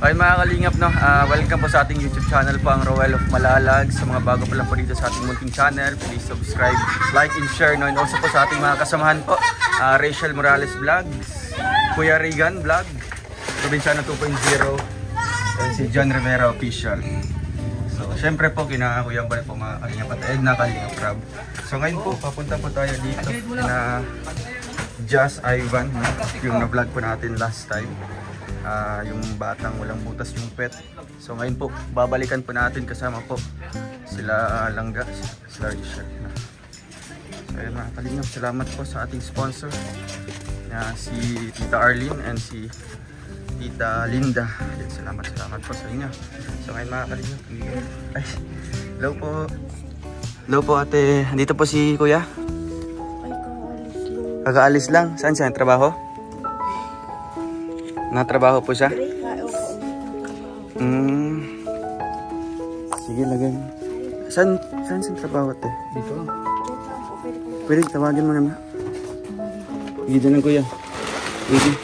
Ayun mga kalingap, no? Welcome po sa ating YouTube channel po, ang Roel of Malalag. Sa mga bago pa lang po dito sa ating munting channel, please subscribe, like, and share, no? And also po sa ating mga kasamahan po, Rachel Morales Vlogs, Kuya Regan Vlog, Provinciano 2.0, and si John Rivera Official. So syempre po kinakakuyang balik po mga kalingap at Edna Kalingap Rob. So ngayon po papunta po tayo dito na Just Ivan, no? Yung na-vlog po natin last time. Yung batang walang butas yung pet. So ngayon po babalikan po natin kasama po sila Langga, sila Richard. So ayun mga kalingap, salamat po sa ating sponsor na si Tita Arlene and si Tita Linda. Ayun, salamat po sa inyo. So ngayon mga kalingap, ay, hello po. Hello po ate, andito po si kuya. Kagaalis lang. Saan siya? Trabaho? Natrabaho po siya? Sige, lagay mo. Saan trabaho ate? Dito. Pwede, tawagin mo naman. Dito lang kuya. Pwede.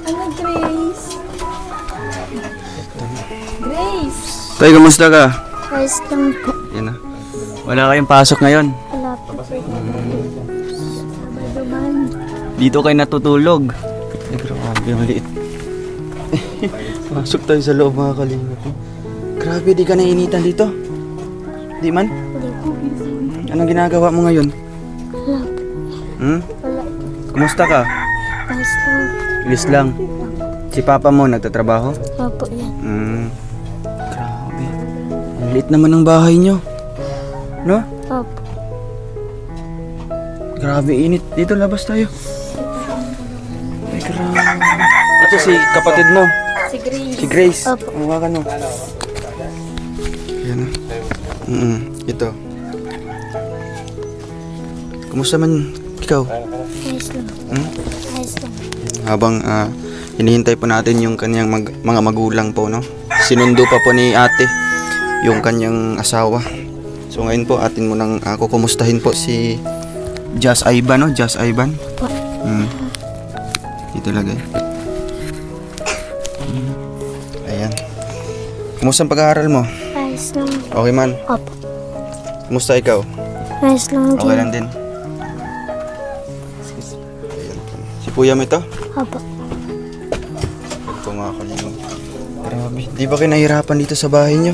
Ano, Grace? Grace! Tay, kamusta ka? Ayos lang po. Yan na. Wala kayong pasok ngayon? Wala po. Sabado-ban. Dito kayo natutulog. Ay, grabe, maliit. Pasok tayo sa loob mga kalingap. Grabe, di ka nainitan dito? Di man? Wala po. Anong ginagawa mo ngayon? Wala po. Wala po. Kumusta ka? Ayos lang. Ilis lang. Si papa mo nagtatrabaho? Opo, yan. Grabe. Ang liit naman ng bahay nyo. No? Opo. Grabe, init. Dito, labas tayo. Ay, grabe. Ito si kapatid mo. Si Grace. Si Grace. Opo. Hawakan mo. Yan na. Ito. Kumusta man ikaw? Ayos lang. Ayos lang. Habang hinihintay po natin yung kanyang mga magulang po, no? Sinundo pa po ni ate yung kanyang asawa. So ngayon po atin mo nang kukumustahin po si Just Ivan, no? Just Ivan. Opo. Dito lagay. Ayan. Kumusta ang pag-aaral mo? Ayos lang. Okay man? Opo. Kumusta ikaw? Ayos lang din. Okay lang din. Ayan. Si kuya mo ito? Opo. Ito mga kalingap. Grabe. Di ba kayo nahihirapan dito sa bahay nyo?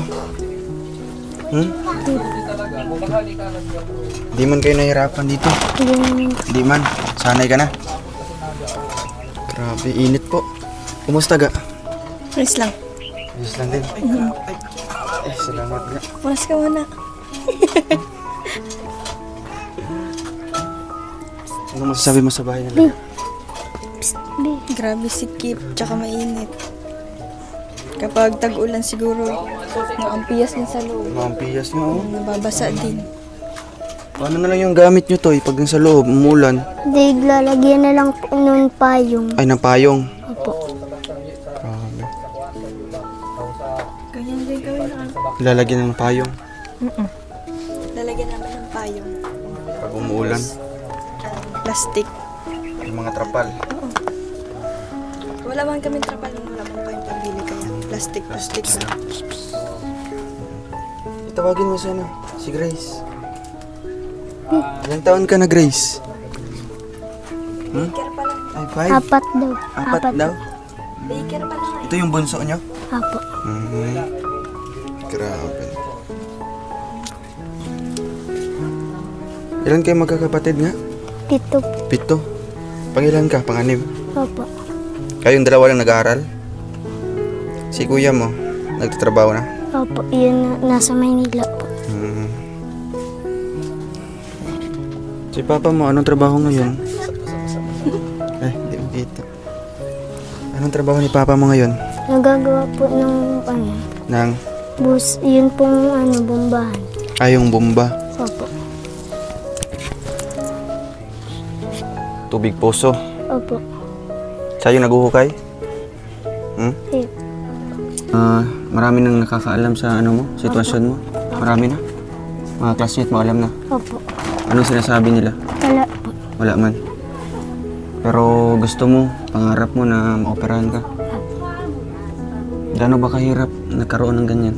Di man kayo nahihirapan dito? Di man. Sanay ka na? Grabe, init po. Kumusta ga? Ayos lang. Ayos lang din. Ay, salamat nga. Malas ka muna. Ano masasabi mo sa bahay nila? Grabe sikip, tsaka mainit. Kapag tag-ulan siguro, maampias din sa loob. Mampiyas nga, oh. Nababasa din. Paano na lang yung gamit nyo, Toy? Pag nasa loob, umulan. Di, lalagyan na lang po ng payong. Ay, ng payong. Opo. Grabe. Ganyan din gawin na. Lalagyan ng payong. Lalagyan namin ng payong. Pag umuulan, Plastic. yung mga trapal. Oo. Wala man kami trapal, wala man kayong pambili kaya plastic na. Itawagin mo sana, si Grace. Ilang taon ka na, Grace? Daycare pa lang. Ay, 5? Apat daw. Apat daw? Daycare pa lang. Ito yung bunso nyo? Apo. Grabe. Ilan kayo magkakapatid nga? 7. 7. Pangilan ka? Panganim? Opo. Kayong dalawa lang nag-aaral? Si kuya mo, nagtatrabaho na? Opo. Yun, nasa Maynila po. Si papa mo, anong trabaho ngayon? Dito. Anong trabaho ni papa mo ngayon? Nagagawa po ng Nang bus, yun pong bombahan. yung bomba. Opo. Tubig puso. Opo. Sa'yo naghuhukay? Eh, Marami nang nakakaalam sa ano mo, sitwasyon mo? Marami na? Mga classmate mo alam na? Opo. Anong sinasabi nila? Wala po. Wala man. Pero gusto mo, pangarap mo na maoperahan ka? Gaano ba kahirap nagkaroon ng ganyan?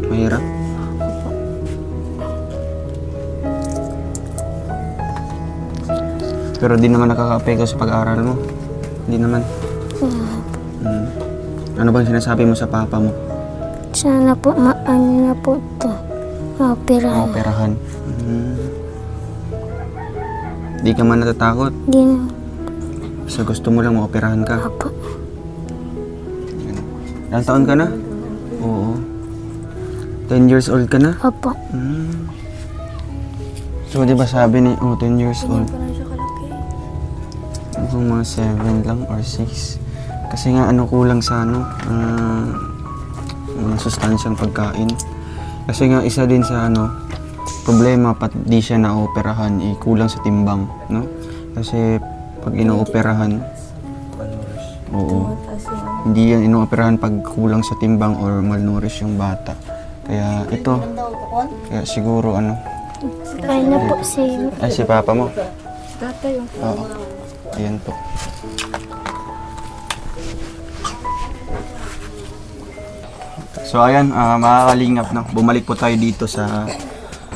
Mahirap? Pero di naman nakaka-apekto sa pag-aaral mo? Hindi naman? Ano bang sinasabi mo sa papa mo? Sana po, ano na po ito. Maoperahan. Maoperahan. Di ka man natatakot? Di na. So gusto mo lang maoperahan ka? Apo. Ilang taon ka na? Oo. 10 years old ka na? Apo. So di ba sabi ni, 10 years old? Pa lang siya kalaki. Mukhang mga 7 lang or 6. Kasi nga kulang sa mga sustansyang pagkain. Kasi nga isa din sa problema pat di siya naoperahan, kulang sa timbang, no? Kasi pag inooperahan, oo, hindi yan inooperahan pag kulang sa timbang or malnourished yung bata. Kaya ito, kaya siguro Kaya na po si papa mo? Tatay yung Oo. Ayan po. So ayan, mga kalingap, no? Bumalik po tayo dito sa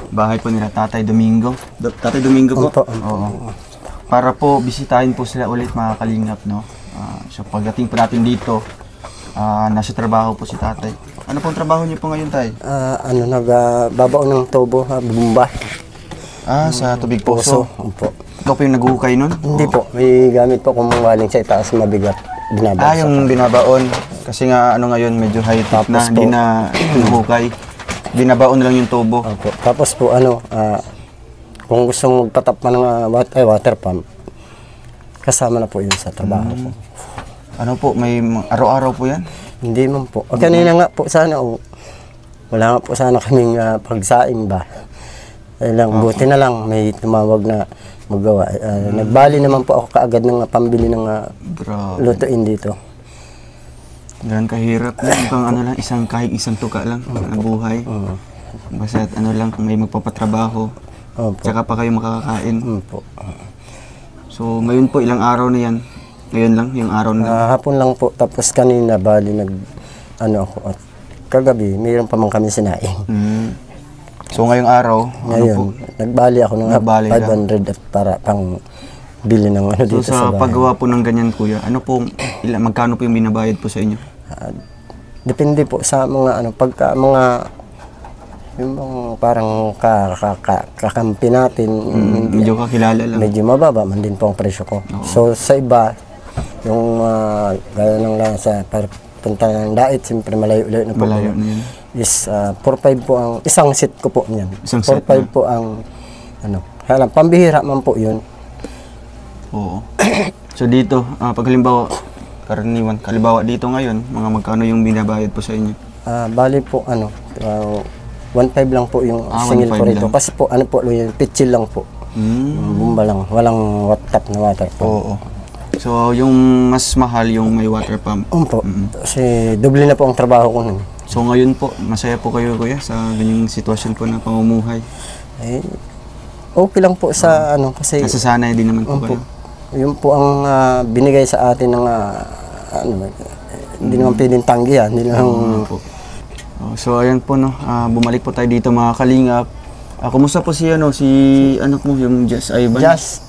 bahay po nila Tatay Domingo. Tatay Domingo po? Oo. Para po bisitahin po sila ulit, mga kalingap, no? So pagdating po natin dito, nasa trabaho po si Tatay. Ano pong trabaho niyo po ngayon, Tay? Nagbabaon ng tubo, bumba. Sa tubig puso. Opo. Ikaw po yung naguhukay nun? Hindi po, may gamit po kung galing sa itaas mabigat. Binabaon yung binabaon. Kasi nga ngayon medyo high-tech na, hindi na hinuhukay. Binabaon na lang yung tubo. Opo. Tapos po kung gusto mong magpatap pa ng water pump, kasama na po yun sa trabaho ko. Ano po, may araw-araw po yan? Hindi man po. O kanina nga po sana, wala nga po sana kaming pagsaing ba. Buti na lang, may tumawag na magawa. Nagbali naman po ako kaagad ng pambili ng lutuin dito. Ganun kahirap lang. Pang lang, kahit isang tuka lang na buhay. Basta lang, kung may magpapatrabaho. Tsaka pa kayo makakakain. So ngayon po, ilang araw na yan? Ngayon lang, yung araw na? Hapon lang po. Tapos kanina, bali ako. At kagabi, mayroon pa man kami sinaing. So ngayong araw, ngayon, nagbali ako ng 500 at para pang bili ng dito sa bahay. So sa paggawa po ng ganyan, kuya, magkano po yung binabayad po sa inyo? Depende po sa mga pagka yung parang kakampi natin. Medyo kakilala lang. Medyo mababa man din po ang presyo ko. So sa iba, yung gaya ng lang sa punta ng dait, siyempre malayo-layo na po. Malayo na yun. Is 4-5 po ang isang set ko po niyan. 4-5 po ang kaya lang pambihira man po yun. Oo. So dito, pag halimbawa karaniwan, dito ngayon, mga magkano yung binabayad po sa inyo? Bali po 1.5 lang po yung singil ko rito. Kasi po yung pitchil lang po. Bumba lang, walang tap na water po. Oo. So yung mas mahal yung may water pump. Po. Kasi doble na po ang trabaho ko nun. So ngayon po, masaya po kayo, kuya, sa ganyang sitwasyon po na pamumuhay? Okay lang po sa kasi nasasanay din naman po kayo? Yun po ang binigay sa atin ng hindi naman pwedeng tanggihan. Hindi naman po. So ayan po, no, bumalik po tayo dito, mga kalingap. Kumusta po si anak mo, yung Jess Ivan? Jess.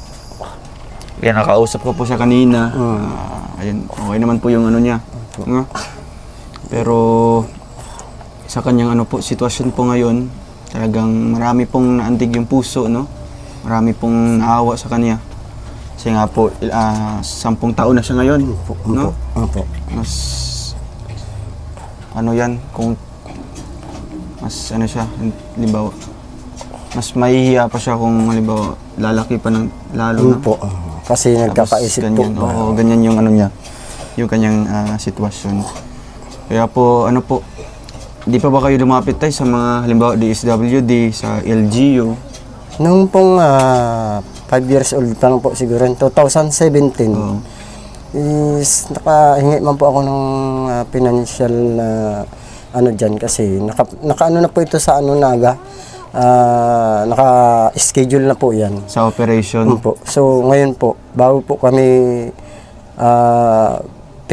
Kaya nakausap ko po siya kanina. Ayan, okay naman po yung niya. Pero sa kanyang sitwasyon po ngayon, talagang marami pong naantig yung puso, no? Marami pong naawa sa kanya. Kasi nga po, 10 taon na siya ngayon, no? Mas, kung mas siya, halimbawa, mas mahihiya pa siya kung halimbawa, lalaki pa ng lalo, no? Kasi nagkakaisip ganyan, po. Ganyan yung niya, yung kanyang sitwasyon. Kaya po, di pa ba kayo lumapit tayo sa mga halimbawa DSWD, sa LGU? Nung pong 5 years old pa lang po siguro, 2017, is nakahingi man po ako ng financial dyan kasi naka na po ito sa Naga. Naka-schedule na po yan. Sa operation? Po. So ngayon po, bago po kami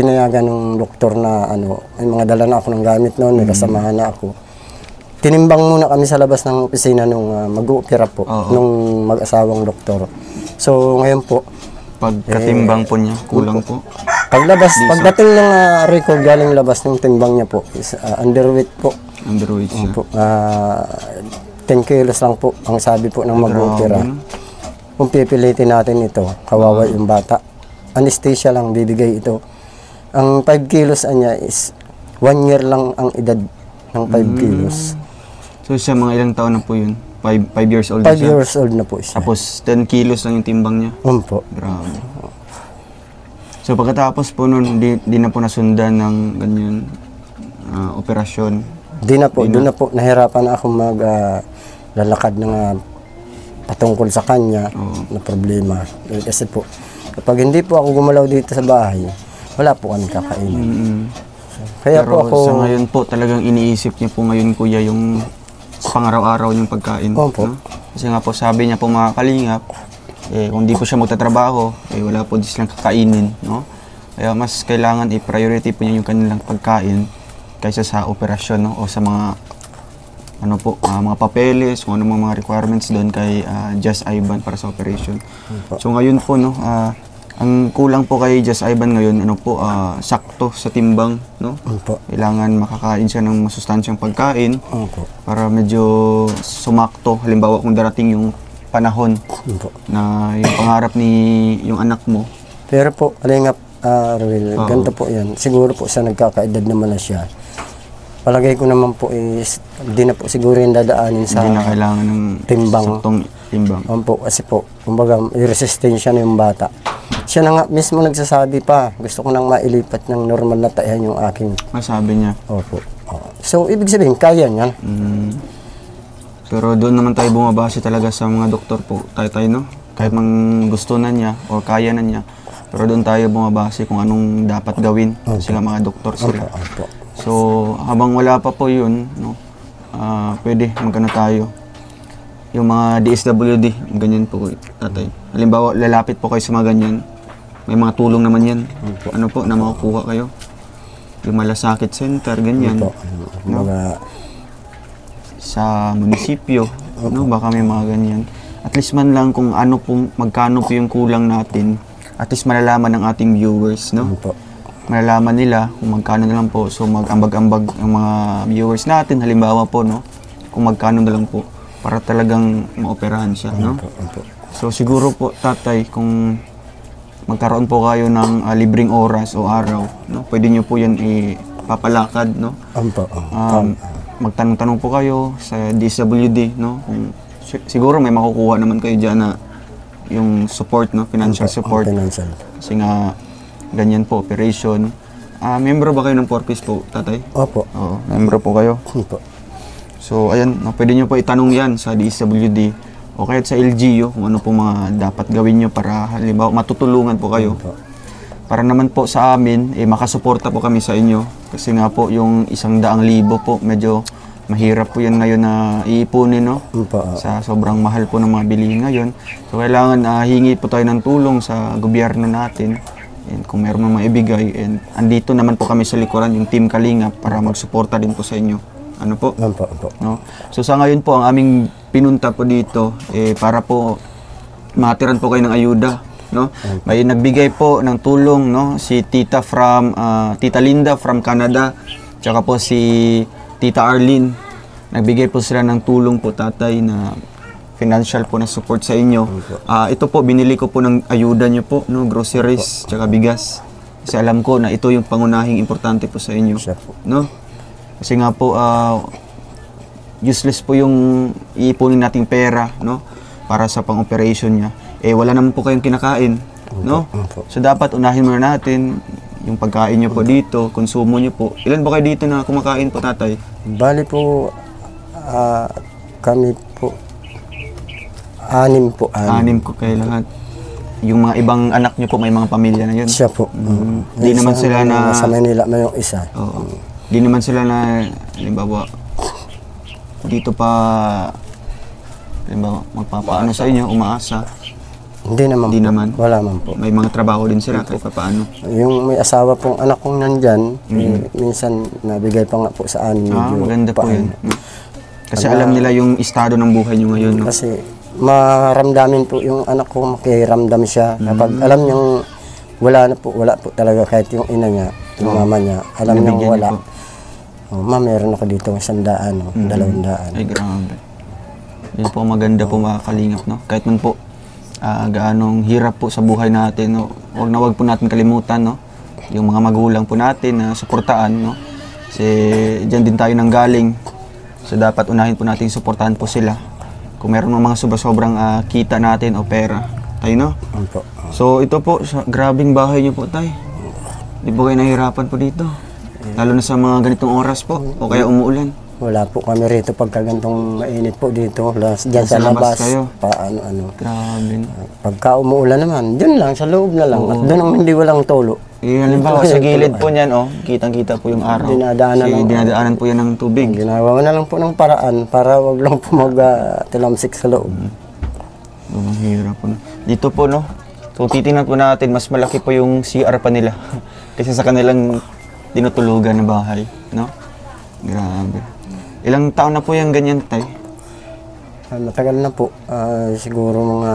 pinayagan ng doktor na ano, may mga dala na ako ng gamit noon, may kasamahan na ako. Tinimbang muna kami sa labas ng opisina nung mag-uupira po, nung mag-asawang doktor. So ngayon po, Pagkatimbang po niya, kulang po. pagdating ng record galing labas ng timbang niya po, is underweight po. Underweight siya. Po, 10 kilos lang po ang sabi po ng mag-uupira. Kung pipilitin natin ito, kawawa yung bata. Anesthesia lang bibigay ito. Ang 5 kilos niya is 1 year lang ang edad ng 5 kilos. So siya mga ilang taon na po yun? 5 years old 5 na siya? years old na po siya. Tapos 10 kilos lang yung timbang niya? Po. Grabe. So pagkatapos po nun, di na po nasundan ng ganyan operasyon? Doon na po nahirapan na ako lalakad ng patungkol sa kanya na problema. Kasi po, kapag hindi po ako gumalaw dito sa bahay, wala po kami kakainin. Kaya Pero po ako... sa ngayon po, talagang iniisip niya po ngayon, kuya, yung pang-araw-araw yung pagkain. Opo. No? Kasi nga po, sabi niya po mga kalingap, kung di po siya magtatrabaho, wala po silang kakainin. No? Kaya mas kailangan i-priority po niya yung kanilang pagkain kaysa sa operasyon, no? O sa mga mga papeles, kung ano mga requirements doon kay Just Ivan para sa operation. So ngayon po, no, ang kulang po kay Just Ivan ngayon, sakto sa timbang, no? Kailangan makakain siya ng masustansyang pagkain para medyo sumakto. Halimbawa kung darating yung panahon na yung pangarap ni yung anak mo. Pero po, Kalingap, Ruel, ganito po yan. Siguro po sa nagkakaedad naman na siya. Palagay ko naman po is, hindi na po siguro yung dadaanin sa hindi na kailangan ng timbang. saktong timbang. Po, kasi po, kumbaga, may resistensya na yung bata. Siya na nga mismo nagsasabi pa, gusto ko nang mailipat ng normal na taihan yung aking... Masabi niya. Opo. So, ibig sabihin, kaya niyan. Pero doon naman tayo bumabase talaga sa mga doktor po, tayo, no? Kahit mang gusto na niya o kaya na niya. Pero doon tayo bumabase kung anong dapat gawin. Kasi nga mga doktor sila. So, habang wala pa po yun, no, pwede magkano tayo. Yung mga DSWD, ganyan po, tatay. Halimbawa, lalapit po kayo sa mga ganyan. May mga tulong naman yan. Ano po, na makukuha kayo. Yung malasakit center, ganyan. No? Sa munisipyo, no, baka may mga ganyan. At least man lang kung ano po, magkano po yung kulang natin, at least malalaman ng ating viewers, no? Malalaman nila kung magkano na lang po. So mag-ambag-ambag ang mga viewers natin, halimbawa po, no, kung magkano na lang po para talagang maoperahan siya, no? So siguro po, tatay, kung magkaroon po kayo ng libreng oras o araw, no, pwede nyo po yan ipapalakad, no? Magtanong-tanong po kayo sa DSWD, no? Kung siguro may makukuha naman kayo dyan na yung support, no, financial support. Kasi nga ganyan po, operation. Membro ba kayo ng Porpis po, tatay? Opo. Oo, membro po kayo? Opo. So, ayan, pwede nyo po itanong yan sa DSWD o kahit sa LGU kung ano po mga dapat gawin nyo para halimbawa matutulungan po kayo. Para naman po sa amin, makasuporta po kami sa inyo. Kasi nga po, yung 100,000 po, medyo mahirap po yan ngayon na iipunin, no? Sa sobrang mahal po ng mga bilihin ngayon. So, kailangan hingi po tayo ng tulong sa gobyerno natin. And kung meron mga maibigay, and andito naman po kami sa likuran, yung Team Kalingap, para magsuporta din po sa inyo. Ano po? No? So sa ngayon po, ang aming pinunta po dito, para po matiran po kayo ng ayuda. No? May nagbigay po ng tulong, no? Si Tita Linda from Canada, tsaka po si Tita Arlene. Nagbigay po sila ng tulong po, tatay, na financial po na support sa inyo. Ito po, binili ko po ng ayuda nyo po, no? Groceries, tsaka bigas. Kasi alam ko na ito yung pangunahing importante po sa inyo. No? Kasi nga po, useless po yung iipunin nating pera, no? Para sa pang-operation niya. Wala naman po kayong kinakain, no? So dapat unahin muna natin yung pagkain nyo po dito, konsumo nyo po. Ilan ba kayo dito na kumakain po, tatay? Bali po, kami po, 6 po. 6 ko kayo lahat. Yung mga ibang anak nyo po, may mga pamilya na yun? Siya po. Di naman sila na... Sa Manila may yung isa. Di naman sila na, halimbawa, dito pa, halimbawa, magpapaano sa inyo, umaasa. Hindi naman Hindi po. naman? Wala man po. May mga trabaho din sila kahit pa paano. Yung may asawa pong anak kong nandyan, minsan nabigay pa nga po sa amin. medyo Maganda po paano. yun. Kasi alam nila yung estado ng buhay nyo ngayon. No? Kasi maramdamin po yung anak ko, makiramdam siya. Kapag alam niyang wala po talaga kahit yung ina niya, yung mama niya, alam niyang Nabigyan wala. niyo Oh, ma, meron ako dito 100, 200. Ay, grabe. Yun po maganda po mga kalingap, no? Kahit man po gaanong hirap po sa buhay natin, no? Wag po natin kalimutan, no? Yung mga magulang po natin na suportaan, no? Kasi diyan din tayo nanggaling. So dapat unahin po natin suportahan po sila. Kung meron mga sobrang kita natin o pera, tayo, no? Opo. So ito po, sa grabing bahay niyo po, tay. Di po kayo nahihirapan po dito? Lalo na sa mga ganitong oras po, o kaya umuulan. Wala po kami rito pagka ganitong mainit po dito. Diyan Sa sa labas labas. kayo? Ano. Grabe. Pagka umuulan naman, dyan lang, sa loob na lang. At doon ang hindi walang tulo. Halimbawa, sa gilid po niyan, kitang-kita po yung araw. Dinadaanan po yan ng tubig. Ginawa na lang po ng paraan para wag lang po mag-tilamsik sa loob. Ang hirap po. Dito po, no? Kung titingnan po natin, mas malaki po yung CR pa nila. Kasi sa kanilang tinutulugan na bahay, no? Grabe. Ilang taon na po yung ganyan, tay? Matagal na po. Siguro mga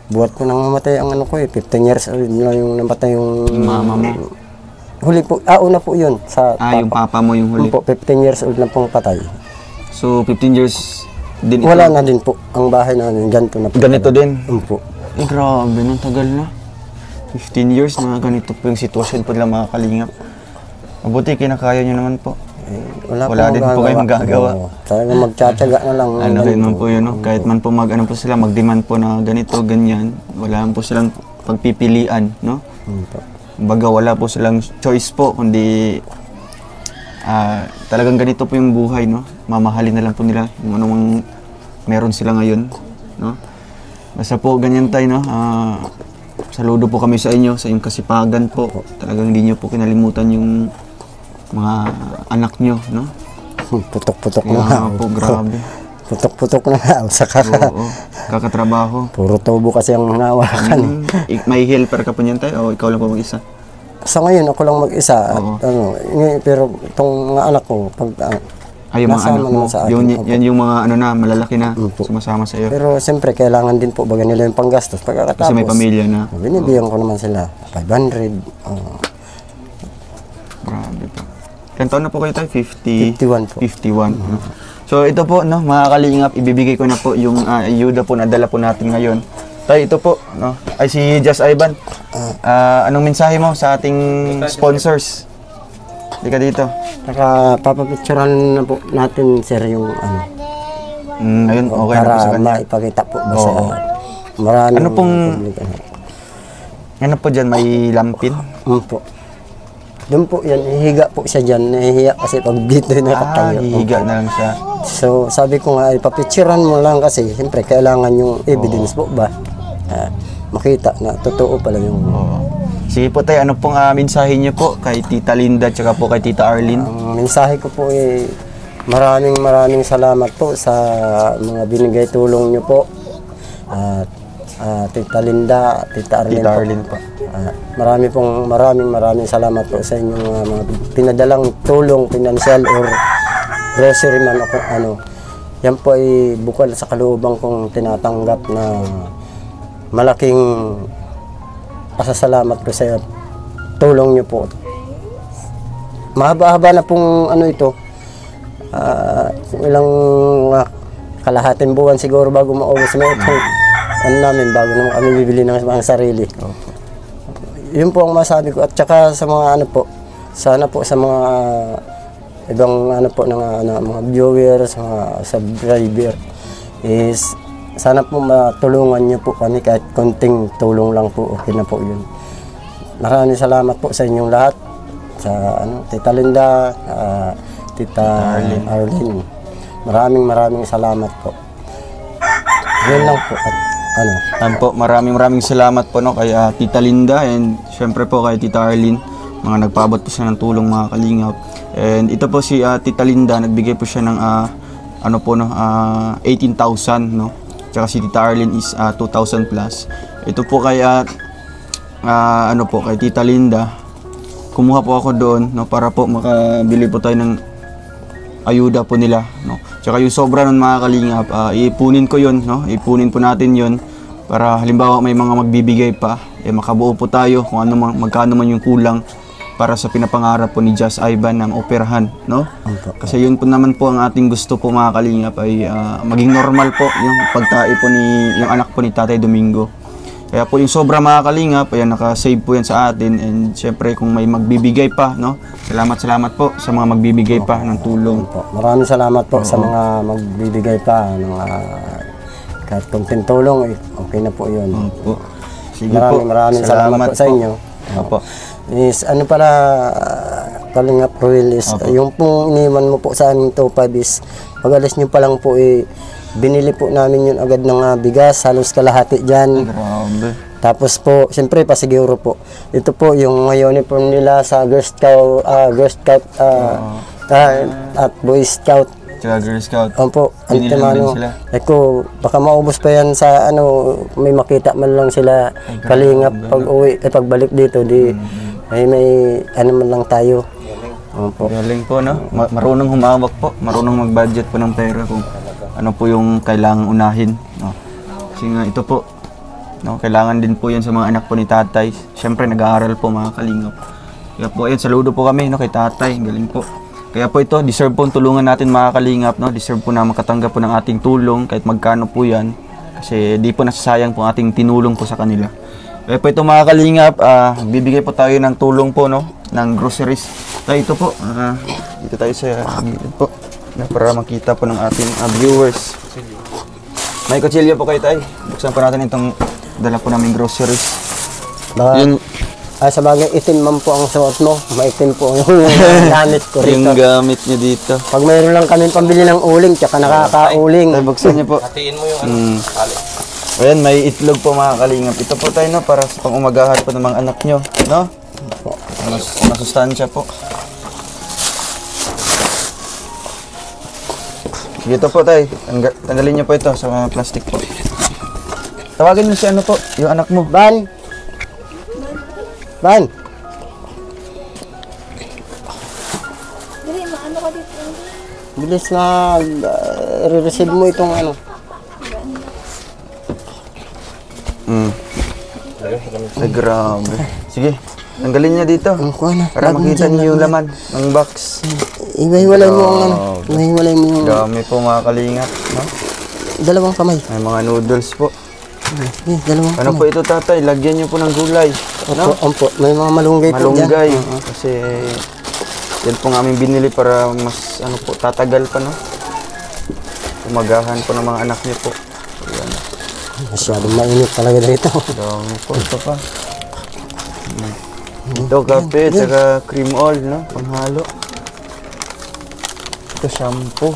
buhat ko nang mamatay ang ano ko 15 years old na yung namatay yung mama mo? Huli po. Una po yun. Sa yung papa mo yung huli? Po, 15 years old na pong patay. So, 15 years din ito? Wala na din po. Ang bahay na ganito na po. Ganito din? Po. Grabe, nang tagal na. 15 years na ganito po yung sitwasyon po nila mga kalingap. Mabuti, kinakaya nyo naman po. Wala din po kayong magagawa. Talagang magtsatsaga na lang. Ano rin man po yun, no? Kahit man po mag-demand po na ganito, ganyan, wala po silang pagpipilian, no? Baga wala po silang choice po, kundi talagang ganito po yung buhay, no? Mamahalin na lang po nila yung anong meron sila ngayon, no? Basta po ganyan tayo, no? Saludo po kami sa inyo, sa inyong kasipagan po. Talagang hindi nyo po kinalimutan yung mga anak nyo, no? Putok-putok na nga. Po, grabe. Putok-putok na nga. Oo, kakatrabaho. Puro tubo kasi ang nawakan. May helper ka po niyan tayo o ikaw lang po mag-isa? Sa ngayon, ako lang mag-isa. Oo. Pero itong mga anak ko, pag yung mga anak mo, yan yung mga malalaki na sumasama sa iyo. Pero siyempre, kailangan din po baga nila yung panggastos. Pagkatapos, kasi may pamilya na. Binibigyan ko naman sila. 500. Grabe po. Ilan taon na po kayo tayo? 51 po. 51. So ito po, no, mga kalingap, ibibigay ko na po yung ayuda po na dala po natin ngayon. Tayo, ito po, no? Ay, si Just Ivan. Anong mensahe mo sa ating sponsors? Hindi ka dito. Papapicturean na po natin, sir, yung ano. Ayun, okay na po sa para kanya. maipakita po ba sa maraming Ano pong, publiko. ano po dyan, may lampin? Po. Doon po yan, hihiga po siya dyan. Nahihiya kasi pag dito nakatayo. Hihiga na lang siya. So, sabi ko nga, ipapicturean mo lang kasi, siyempre, kailangan yung evidence po ba? Makita na totoo pala yung... Sige po tayo, ano pong mensahe niyo po kay Tita Linda at saka po kay Tita Arlene? Ang mensahe ko po maraming salamat po sa mga binigay tulong niyo po. Tita Linda, Tita Arlene po. Maraming salamat po sa inyong mga pinadalang tulong, pinansyal or grocery man o kung ano. Yan po ay bukal sa kalooban kong tinatanggap na malaking pasasalamat ko sa tulong niyo po. Mahaba-haba na pong ano ito. Ilang kalahating buwan siguro bago maubos na itong ano namin, bago naman kami bibili ng mga sarili. Yun po ang masabi ko. At saka sa mga ano po, sana po sa mga ibang ano po ng mga viewers, mga subscriber is sana po matulungan niyo po kami kahit konting tulong lang po, okay na po yun. Maraming salamat po sa inyong lahat. Sa Tita Linda, Tita Arlene. Maraming salamat po. Yun lang po. At po, maraming salamat po, no, kay Tita Linda and syempre po kay Tita Arlene. Mga nagpaabot po siya ng tulong, mga kalingap. And ito po si Tita Linda, nagbigay po siya ng 18,000, no. tsaka si Tita Arlene is 2,000 plus. Ito po kay kay Tita Linda, kumuha po ako doon, no, para po makabili po tayo ng ayuda po nila, no. Tsaka yung sobra nun mga kalingap, iipunin ko yun, no, ipunin po natin yun para halimbawa may mga magbibigay pa, makabuo po tayo kung magkano man yung kulang para sa pinapangarap po ni Just Ivan ng operahan, no? Kasi yun po naman po ang ating gusto po mga kalingap ay maging normal po yung pagtae po yung anak po ni Tatay Domingo. Kaya po yung sobra mga kalingap, ayan, naka-save po yan sa atin, and syempre kung may magbibigay pa, no? Salamat po sa mga magbibigay pa ng tulong. Maraming salamat po sa mga magbibigay pa ng kahit konting tulong, okay na po yun. Opo. Sige po. Maraming salamat po sa inyo. Opo. Is ano pala, Kalingap Ruel, is yung pong iniwan mo po sa aming tupad is pag-alis nyo pa lang po binili po namin yun agad ng bigas, halos kalahati dyan. Grabe. Tapos po, siyempre pasiguro po, ito po yung uniform nila sa Girl Scout, at Boy Scout. Tsaka Girl Scout. Opo, Binilang din sila. Eko, baka maubos pa yan sa may makita man lang sila Kalingap pag uwi, pagbalik dito, may man lang tayo. Opo. Galing po, no? Marunong humawak po, marunong mag-budget po ng pera kung ano po yung kailangang unahin, no? Kasi nga ito po, no, kailangan din po yan sa mga anak po ni Tatay. Siyempre nag-aaral po mga kalingap. Kaya po ayun, saludo po kami, no, kay Tatay. Galing po. Kaya po ito, deserve po ang tulungan natin mga kalingap, no? Deserve po na makatanggap po ng ating tulong kahit magkano po yan. Kasi di po nasasayang po ating tinulong po sa kanila. Kaya po ito mga kalingap, bibigay po tayo ng tulong po, no, ng groceries. Tayo ito po, dito tayo sa gilid po, para makita po ng ating viewers. May kutsilyo po kayo tayo. Buksan po natin itong dala po namin groceries. Yun, sa bagay, itim man po ang suot mo. Maitim po yung gamit ko rito. yung gamit nyo dito. Pag mayroon lang kami pambili ng uling, tsaka nakakauling. Tayo, buksan nyo po. Hatiin mo yung ayan, may itlog po mga kalingap. Ito po tayo, no, para sa pang-umagahan po ng mga anak nyo, no? Masustansya po. Sige, ito po tayo. Tanggalin nyo po ito sa mga plastic po. Tawagin nyo si ano po, yung anak mo. Ban! Ban! Bilis na re-receive mo itong ano. Ay, grabe. Sige, tanggalin niya dito. Para makita niyo yung laman ng box. Iwahiwalay mo ang ano. Iwahiwalay mo yung Dami po mga kalingap, no? dalawang kamay. May mga noodles po. Dalawang Ano kamay. po ito, Tatay? Lagyan niyo po ng gulay. No? Opo, may mga malunggay po dyan. Malunggay. Kasi yan po ang aming binili para mas ano po, tatagal pa, no? Umagahan po ng mga anak niyo po. Ayan. Masyadong mainit talaga dito. Dami po. Ito pa. Ito, kape, tsaka cream oil, no? Panghalo. Ito, shampoo.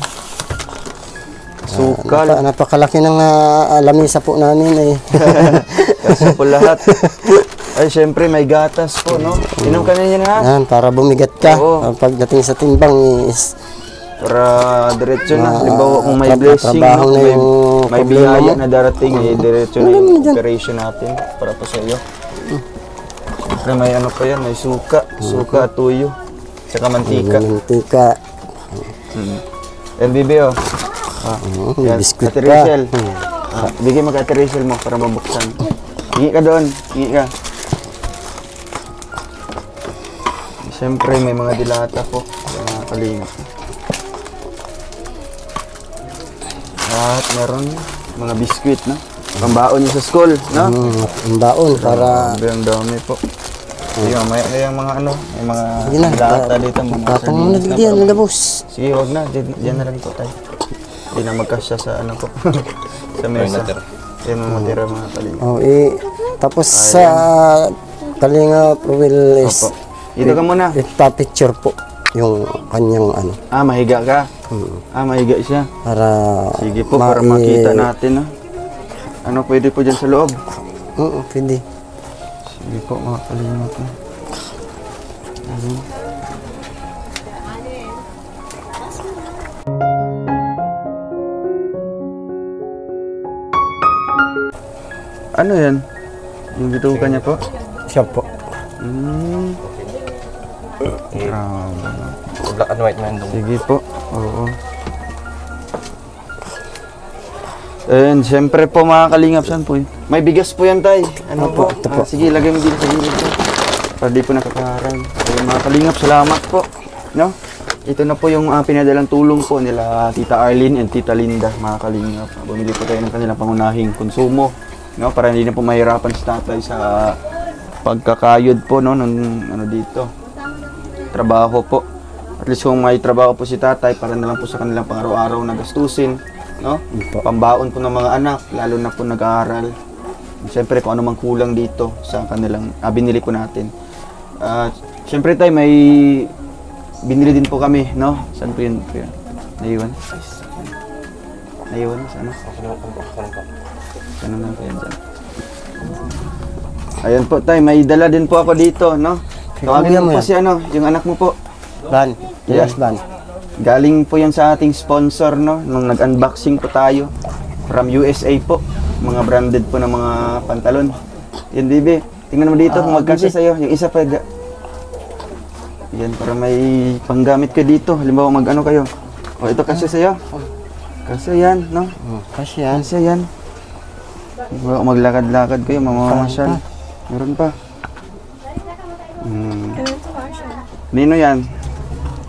Sukal. Napakalaki ng lamisa po namin eh. Kasi po lahat. Ay, syempre, may gatas po, no? Inom ka na yan, ha? Yan, para bumigat ka. Oo. Pagdating sa timbang is Para diretso na. Halimbawa kung may blessing, trabaho no? na yung may problema biyaya mo. na darating, diretso na yung operation natin para po sa iyo. Siyempre, may ano pa yan, may suka. Suka at tuyo. Tsaka mantika. Mantika. MBB, oh. May Yan, biskuit Ate pa. Rachel. Bigay mo kay Ate Rachel mo para mabuksan. Hingi ka doon. Hingi ka. Siyempre, may mga dilata po. Mga kalingap. At meron mga biskuit, no? Pambaon niyo sa school, no? Ang baon para Ang dami po. Ayun, may mga ano, may mga Sige na, dilata dito. Mga tapang mo na sardinas diyan, pa. nilabos. Sige, huwag na. Diyan na lang po tayo. Hindi na magkasya sa ano po. Sa mesa. Yan ang matira mga kalingap. Oh, tapos sa Kalingap Ruel is Opo. Dito ka muna. ipapicture po yung kanyang ano. Mahiga ka? Mahiga siya. Para Sige po, para makita natin, no? Ano pwede po dyan sa loob? Oo, pwede. Sige po, mga kalingap, no? Ano yan? Yung bituka niya po? Siya po. Grabe. Black and white man. Sige po. Oo. And siyempre po mga kalingap, saan po yun? May bigas po yan, tay. Ano po? Ito po. Sige, lagay mo dito sa gilid po. Para di po nakakaral. Ayun mga kalingap, salamat po. No? Ito na po yung pinadalang tulong po nila Tita Arlene and Tita Linda, mga kalingap. Bumili po tayo ng kanilang pangunahing konsumo. No? Para hindi na po mahirapan si tatay sa pagkakayod po, no? Nung ano dito. Trabaho po. At least kung may trabaho po si tatay, para na lang po sa kanilang pang-araw-araw na gastusin. No? Pambaon po ng mga anak, lalo na po nag-aaral. Siyempre kung ano mang kulang dito sa kanilang binili po natin. Siyempre tayo may binili din po kami, no? Saan po yun? Naiwan? Naiwan? Saan? Saan na po yan dyan? Ayan po tayo, may dala din po ako dito, no? Tawagin mo po si ano, yung anak mo po. Ban. Yes, Ban. Galing po yan sa ating sponsor, no? Nung nag-unboxing po tayo. From USA po. Mga branded po ng mga pantalon. Yan, Bibi. Tingnan mo dito kung magkasya sa'yo. Yung isa pa. Yan, para may panggamit ka dito. Halimbawa, mag-ano kayo. O, ito kasya sa'yo. Kasya yan, no? Kasi yan. Kasya yan. Halimbawa, maglakad-lakad kayo, mamamasyal. Meron pa. Nino yan?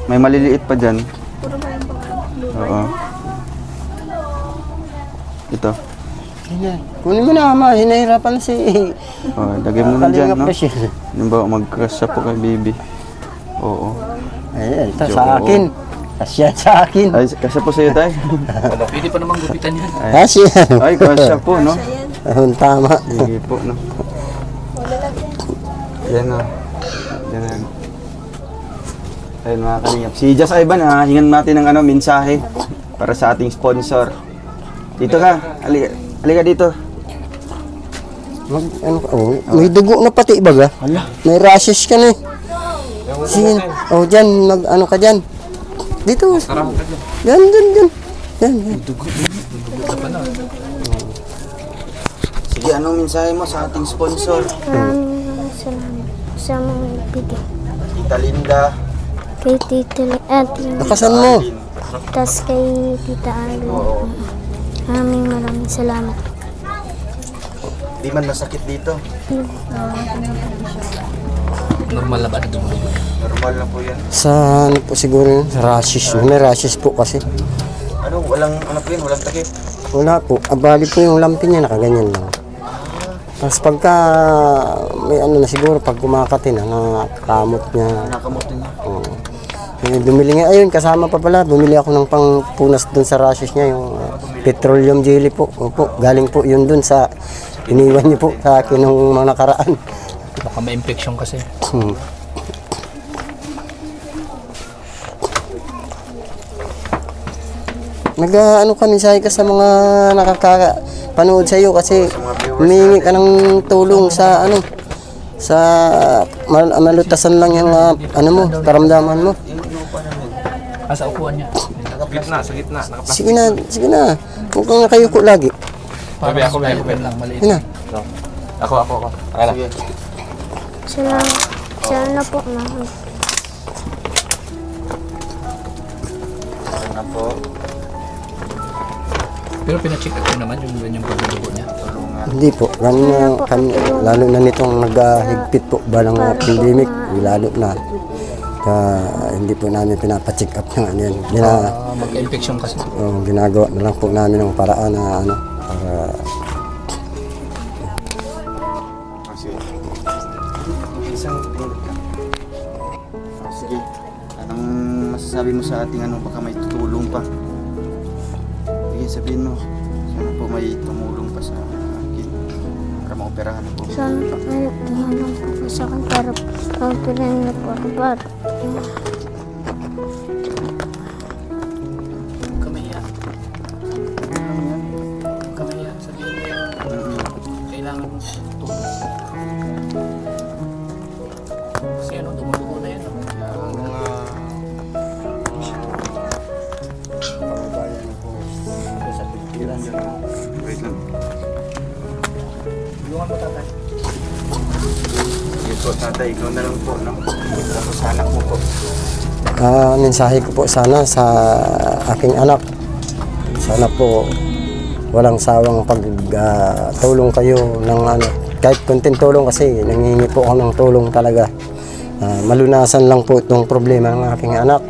May maliliit pa dyan. Oo. Ito. Kunin mo na, ama. Hinahirapan si... Oh, lagay mo na dyan, no? Kalingap na siya. Yung ba, magkasya po kay baby. Oo. Ayan, ito sa akin. Kasya sa akin. Ay, kasya po sa'yo, tay. Pwede pa namang gupitan yan. Kasya. Ay, kasya po, no? Ahon, tama. Sige po, no? Yan, no? Yan, yan. Ayun, mga kalingap. Si Just Ivan, hingan natin ng ano, mensahe para sa ating sponsor. Dito ka. Halika dito. May dugo na pati, baga. May rashes ka na eh. Sige. Oh, dyan. Ano ka dyan. Dito. Yan, dyan. Yan. Sige, anong mensahe mo sa ating sponsor? Maraming salamat sa mga ibigay. Tita Linda. Kay Tita Linda. Nakasan mo. Tas kay Tita Arlene. Maraming salamat. Di man masakit dito. Normal na ba na dumudugo? Normal na po yan. Sa ano po siguro yun? Sa rashes. May rashes po kasi. Ano, walang ano po yun, walang takip. Wala po. Abali po yung lampi niya. Nakaganyan lang. Tapos pagka may ano na siguro pag kumakati na nakakamot niya. Nakamot niya. Oo. Bumili nga, ayun, kasama pa pala, bumili ako ng pangpunas dun sa rashes niya, yung petroleum jelly po. Opo, galing po yun dun sa, iniwan niyo po sa akin ng mga nakaraan. Baka may infection kasi. Nag-ano ka, mensahe ka sa mga nakakapanood sa iyo kasi humingi ka ng tulong sa ano, sa malutasan lang yung ano mo, karamdaman mo. Sa upuan niya. Sa gitna. Sige na. Huwag kang nakayuko lagi. Baby, ako lang, maliit. Sige na. Ako. Sige. Sana po na. Ano po? Pero pina-check up ko naman yung ganyang pagdudugo niya. Hindi po, lalo na nitong naghigpit po balang pandemic, lalo na. Hindi po namin pinapacheck up ng ano yan. Magka-infection kasi. Ginagawa na lang po namin ng paraan na ano, para... Sige. Isang tulog ka. Sige. Anong masasabi mo sa ating ano, baka may tutulong pa? Sige, sabihin mo. Sana po may tumulong pa sa akin para maoperahan po. Sana po may tumulong po sa akin para pagpilihan na po ako para. Kamahiya. Sabihin mo yan. Kailangan mo tulong. Kasi ano, dumudugo na yan. Wait lang. po, tatay, ikaw na lang po, no? Tapos sa anak mo po. Mensahe ko po sana sa aking anak. Sana po walang sawang pagtulong kayo ng ano, kahit kunting tulong kasi nangingi po ako ng tulong talaga. Malunasan lang po itong problema ng aking anak.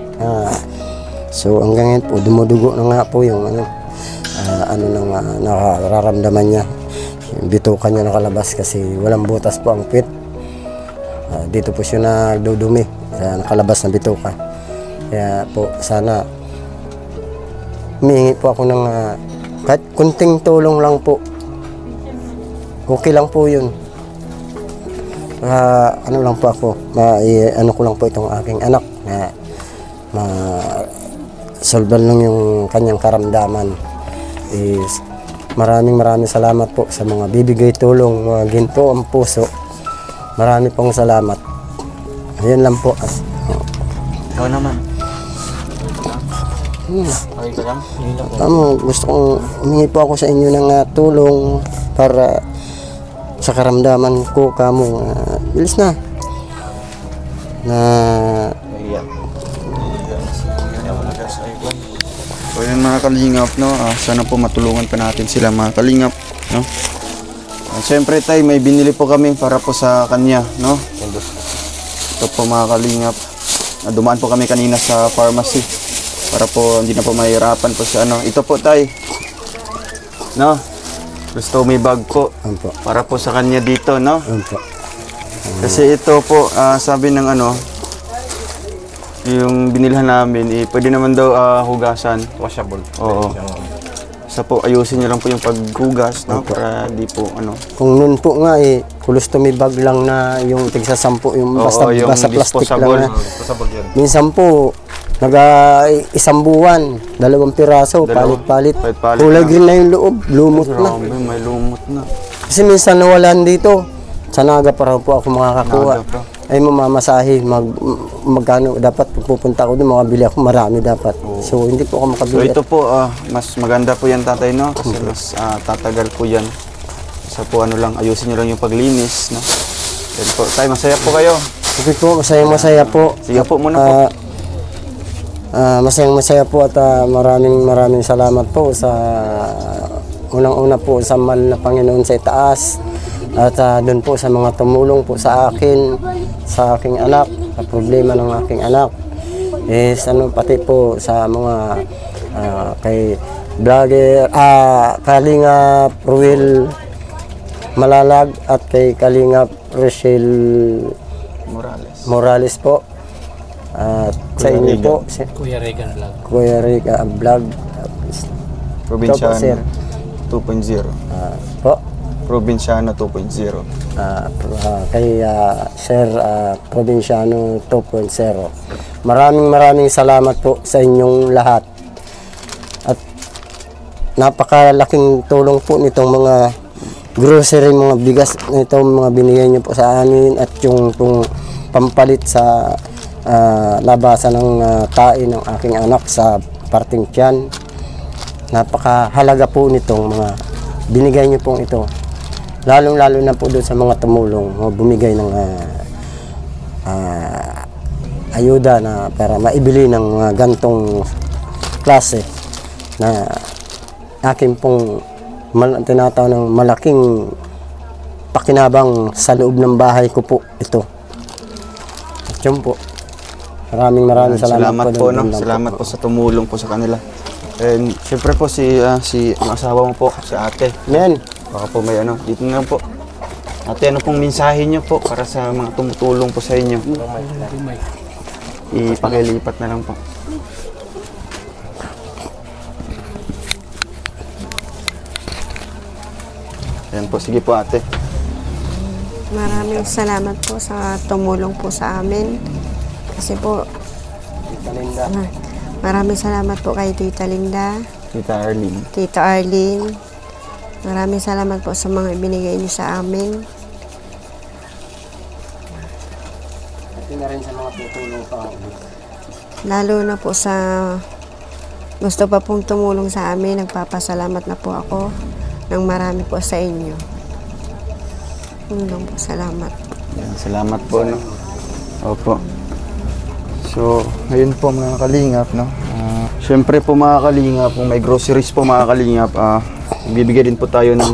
So hanggang ngayon po dumudugo na nga po yung nararamdaman niya. Yung bituka niya nakalabas kasi walang butas po ang puwit. Dito po siya nagdudumi sa nakalabas na bituka. Kaya po sana humingi po ako ng kahit kunting tulong lang po. Okay lang po yun. Ano lang po ako, ano ko lang po itong aking anak na solban lang yung kanyang karamdaman. Maraming salamat po sa mga bibigay tulong, mga ginto ang puso. Marami pong salamat. Ayan lang po. Ikaw naman. Okay ka lang? Gusto kong humingi po ako sa inyo ng tulong para sa karamdaman ko kamo. Bilis na. So yun mga kalingap, no? Sana po matulungan pa natin sila mga kalingap, no? Siyempre tay, may binili po kami para po sa kanya, no? Ito po mga kalingap. Dumaan po kami kanina sa pharmacy para po hindi na po mahirapan po sa ano. Ito po tay, no? Gusto may bag po para po sa kanya dito, no? Kasi ito po, sabi ng ano, yung binilhan namin, pwede naman daw hugasan. Washable. Oo. Sa po, ayusin niyo lang po yung paghugas, no? Para di po, ano. Kung noon po nga colostomy bag lang na yung tigsa 10, yung basta plastic lang na. Minsan po, isang buwan, 2 piraso, palit-palit. Kulay green na yung loob, lumot na. May lumot na. Kasi minsan nawalan dito, sa Naga pa raw po ako makakakuha. Ay mamamasahe, magkano dapat pupunta ako doon, makabili ako, marami dapat. So hindi po ako makabili. So ito po, mas maganda po yan tatay, no? Kasi mas tatagal po yan. So po ano lang, ayusin nyo lang yung paglinis, no? Yan po. Tay, masaya po kayo. Okay po, masaya po. Sige po muna po. Masaya po at maraming salamat po sa unang-una po sa mahal na Panginoon sa itaas. At doon po sa mga tumulong po sa akin, sa aking anak, sa problema ng aking anak. Pati po sa mga kay vlogger, Kalingap Ruel Malalag at kay Kalingap Rochelle Morales po. At sa inyo po, Kuya Regan Vlog. Kuya Regan Vlog. Probinsyano 2.0. Po. Probinsyano 2.0. Kay Sir Probinsyano 2.0. Maraming salamat po sa inyong lahat. At napakalaking tulong po nitong mga grocery, mga bigas nitong mga binigay niyo po sa amin at yung pampalit sa labasan ng tae ng aking anak sa parting tiyan. Napakahalaga po nitong mga binigay niyo pong ito. Lalong-lalo na po doon sa mga tumulong, bumigay ng ayuda na para maibili ng gantong klase na akin pong tinatawag ng malaking pakinabang sa loob ng bahay ko po ito. At yun po. Maraming salamat po. Salamat po sa tumulong po sa kanila. And syempre po ang asawa mo po, si ate. Amen. Baka po may dito na lang po. Ate, ano pong mensahe niyo po para sa mga tumutulong po sa inyo? Ipakilipat na lang po. Ayan po, sige po ate. Maraming salamat po sa tumulong po sa amin. Kasi po, maraming salamat po kay Tita Linda, Tita Arlene. Maraming salamat po sa mga ibinigay niyo sa amin. Pati na rin sa mga tutulong pa. Lalo na po sa gusto pa pong tumulong sa amin. Nagpapasalamat na po ako ng marami po sa inyo. Salamat. Yan, salamat po, no? Opo. So, ngayon po mga kalingap, no? Siyempre po mga kalingap, kung may groceries po mga kalingap, bibigyan din po tayo ng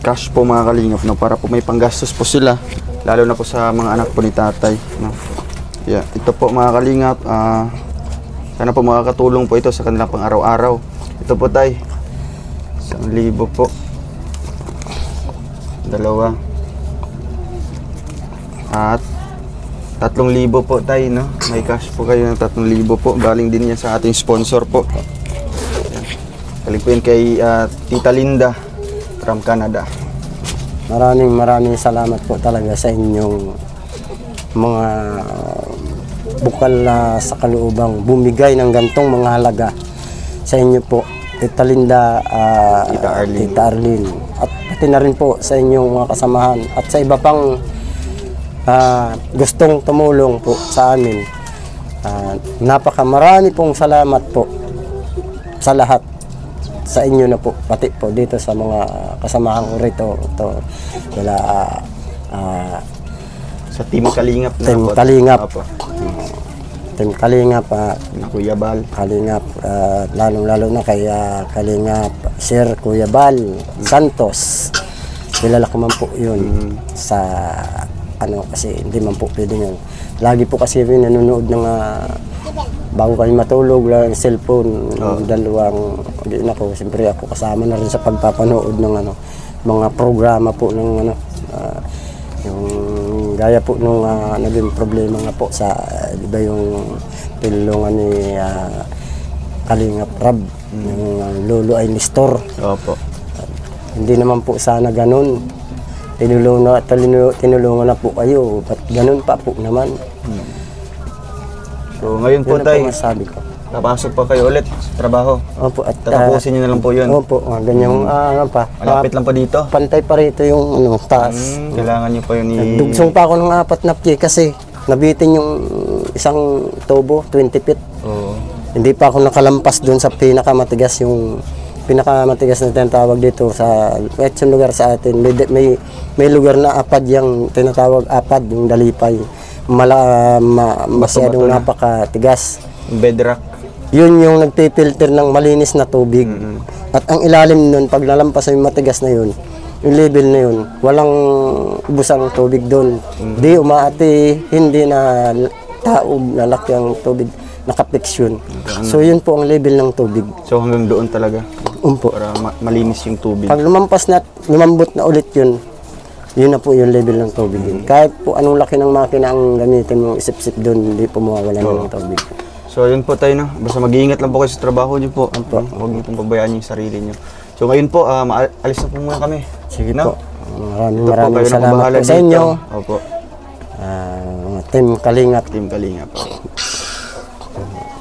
cash po mga kalingap, no? Para po may panggastos po sila, lalo na po sa mga anak po ni tatay, no? Yeah, ito po mga kalingap, sana po makakatulong po ito sa kanilang pang araw-araw. Ito po tay, 1,000 po. 2. At 3,000 po tayo, no? May cash po kayo ng 3,000 po. Galing din yan sa ating sponsor po. Yan. Galing po yan kay Tita Linda from Canada. Maraming salamat po talaga sa inyong mga bukal na sa kaluubang bumigay ng gantong mga halaga sa inyo po, Tita Linda, Tita Arlene, at pati na rin po sa inyong mga kasamahan at sa iba pang gustong tumulong po sa amin. Marami pong salamat po sa lahat, sa inyo na po, pati po dito sa mga kasamahan ko rito. Wala, sa Team Kalingap na Team po. Kalingap. Opo. Team Kalingap, Na Kuya Bal. Kalingap, lalong-lalo na kay Kalingap Sir Kuya Bal Santos. Kilala ko man po yun sa kasi hindi man po pwede yun. Lagi po kasi nanonood ng bago kami matulog, lang cellphone, dalawang din ako. Siyempre ako kasama na rin sa pagpapanood ng mga programa po ng yung gaya po nung naging problema nga po sa iba yung tulungan ni Kalingap Rab, yung lolo ay Nestor. Opo. Hindi naman po sana ganun. Tinulungan na po kayo, ba't ganun pa po naman? So ngayon po Yun tayo, ang masabi ko. napasok pa kayo ulit sa trabaho. Opo, at Tatapusin nyo na lang po yun. opo, ganyang Malapit lang po dito. pantay pa rito yung taas. Kailangan nyo pa yun Nagdugsong pa ako ng 4 na pye kasi nabitin yung isang tubo, 20 feet. Oo. Hindi pa ako nakalampas doon sa pinakamatigas, yung pinakamatigas na tinatawag dito sa yung lugar sa atin. May lugar na apad, yung tinatawag apad, yung dalipay. Masyadong napakatigas. Bedrock. Yun yung nagpipilter ng malinis na tubig. At ang ilalim nun, pag nalampas yung matigas na yun, yung level na yun, walang ubusang tubig doon. Di umaati, hindi na taob na laki ang tubig, nakapix yun. So yun po ang level ng tubig. So hanggang doon talaga. Umpo. Para malinis yung tubig. Pag lumambot na ulit yun, yun na po yung level ng tubig yun. Kahit po anong laki ng makina ang gamitin mong isip-sip doon, hindi po mawawala ng tubig. So yun po tayo, no? Basta mag-iingat lang po kayo sa trabaho nyo po. Huwag nyo pong pabayaan yung sarili nyo. So ngayon po, alis na po muna kami. Sige no? po. Maraming salamat po sa inyo. Opo. Team Kalingap. Team Kalingap.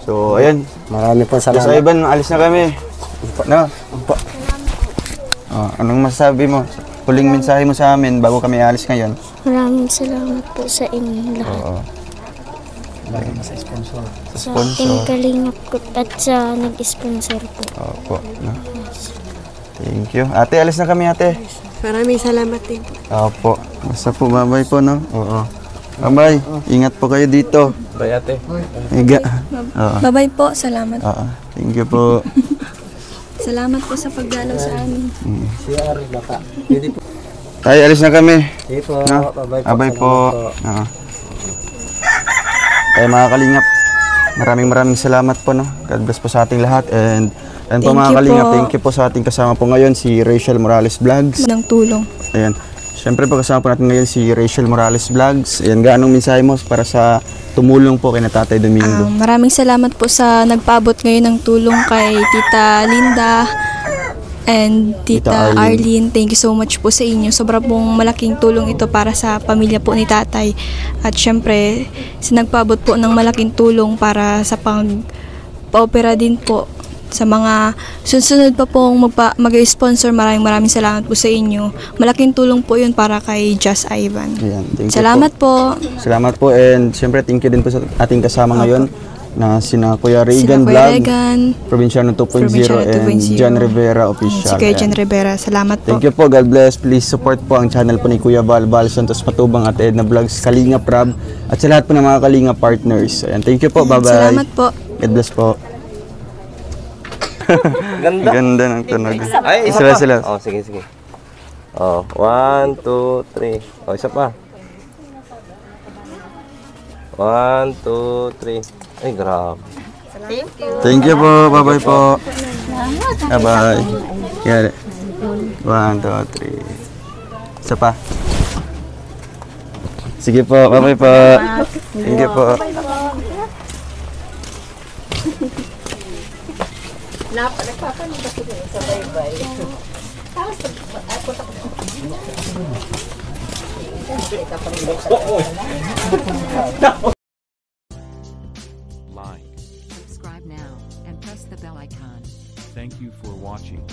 So ayan. Marami po Sa salamat. Iban, alis na kami. No? Anong masasabi mo? Huling mensahe mo sa amin bago kami alis ngayon. Maraming salamat po sa inyo lahat. Oo. Sa Team Kalingap ko at sa nag-sponsor po. Opo. No? Thank you. Ate, alis na kami ate. Maraming salamat din po. Opo. Basta po, bye-bye po, no? Oo. Bye-bye. Ingat po kayo dito. Bye ate. Higa. Oo. Bye-bye po. Salamat. Oo. Thank you po. Salamat po sa pagdalaw sa amin. Tay, alis na kami. Sige po. No? Bye-bye po. Oo. Kaya mga kalingap, maraming salamat po, no? God bless po sa ating lahat. And po Thank mga you kalingap, po. thank you po sa ating kasama po ngayon, si Rachel Morales Vlogs. Ng tulong. Ayan. Siyempre po kasama po natin ngayon si Rachel Morales Vlogs. Ayan, gaanong mensahe mo para sa tumulong po kay na Tatay Domingo? Maraming salamat po sa nagpaabot ngayon ng tulong kay Tita Linda and Tita Arlene. Thank you so much po sa inyo. Sobra pong malaking tulong ito para sa pamilya po ni Tatay. At syempre, nagpaabot po ng malaking tulong para sa pang-opera din po. Sa mga susunod pa pong mag-sponsor, maraming salamat po sa inyo. Malaking tulong po yun para kay Just Ivan. Ayan, thank you Salamat po. Salamat po, and siyempre thank you din po sa ating kasama ngayon, na sina Kuya Sina Regan Kuya Vlog, Regan, Probinsyano 2.0, Probinsyano and 2.0. John Rivera Official. si Kuya Ayan. John Rivera. Salamat po. Thank you po. God bless. Please support po ang channel po ni Kuya Val Santos Matubang at Edna Vlogs, Kalinga Prab, at sa lahat po ng mga Kalinga partners. Ayan. Thank you po. Bye-bye. Salamat po. God bless po. Ganda. Ganda ng tunog. Ay, isa Sila, pa. sila. Oh, sige, sige. Oh, 1, 2, 3. Oh, isa pa. 1, 2, 3. Ay, grabe. Thank you po. Bye-bye po. Bye-bye. Yan. 1, 2, 3. Isa pa. Sige po. Bye-bye po. Thank you po. Subscribe now and press the bell icon. Thank you for watching.